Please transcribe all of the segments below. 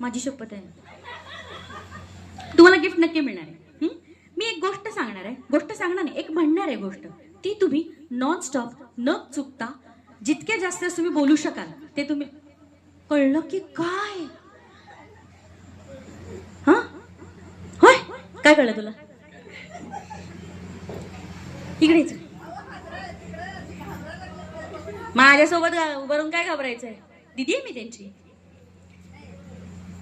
माझी शपथ आहे. तुम्हाला गिफ्ट नक्की मिळणार आहे. मी एक गोष्ट सांगणार आहे, गोष्ट सांगणार नाही, एक म्हणणार आहे गोष्ट. ती तुम्ही नॉन स्टॉप न चुकता जितके जास्त तुम्ही बोलू शकाल ते तुम्ही. कळलं की काय? हा होय, काय कळलं तुला? इकडेच माझ्यासोबत उभारून काय घाबरायचंय? दिदी आहे मी त्यांची.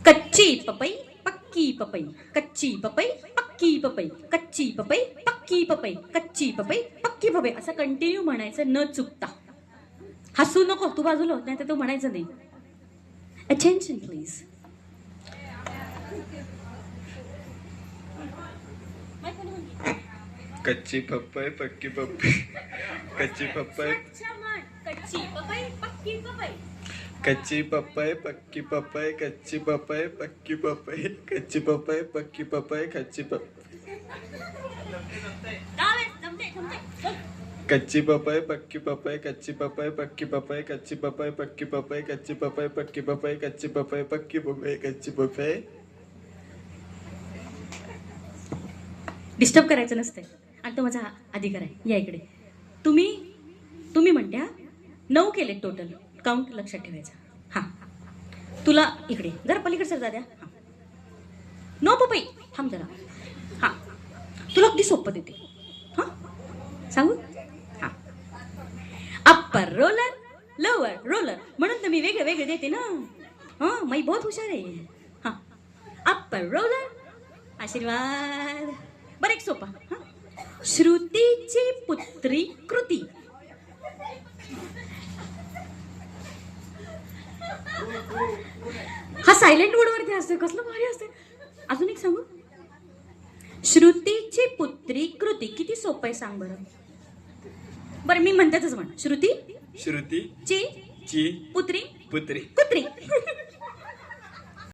कच्ची पपई पक्की पपई, कच्ची पपई पक्की पपई, कच्ची पपई पक्की पपई, कच्ची पपई पक्की पपई, असं कंटिन्यू म्हणायचं न चुकता. हसू नको, तू बाजूला होत नाही तर तू म्हणायचं नाही. Attention please. कच्ची पपई पक्की पपई, कच्ची पपई कच्ची पपई पक्की पपई, कच्ची पपई पक्की पपई, कच्ची पपई पक्की पपई, कच्ची पपई पक्की पपई, कच्ची कच्ची पपई पक्की पपई, कच्ची पपई पक्की पपई, कच्ची पपई पक्की पपई, कच्ची पपई पक्की पपई, कच्ची पपई पक्की पपई, कच्ची पपई. डिस्टर्ब करायचं नसतंय आणि तो माझा अधिकार आहे. या इकडे. तुम्ही म्हणत्या 9 केले टोटल काउंट, लक्षात ठेवायचा. हा तुला इकडे जरा पलीकडे सर द्या. हा नो पपई, थांब जरा. हा तुला अगदी सोपं देते. हा सांगू. हा अप्पर रोलर लोअर रोलर, म्हणून तर मी वेगळे वेगळे देते ना. हा मी बहुत हुशार आहे. हा अप्पर रोलर, आशीर्वाद. बरं एक सोपा. हा श्रुतीची पुत्री कृती. हा सायलेंट मोड वरती असतोय, कसलं भारी असते. अजून एक सांगू. श्रुतीची पुत्री कृती, किती सोपं आहे सांग बरं. बरं मी म्हणतातच म्हण. श्रुती श्रुती ची ची पुत्री पुत्री. कुत्री.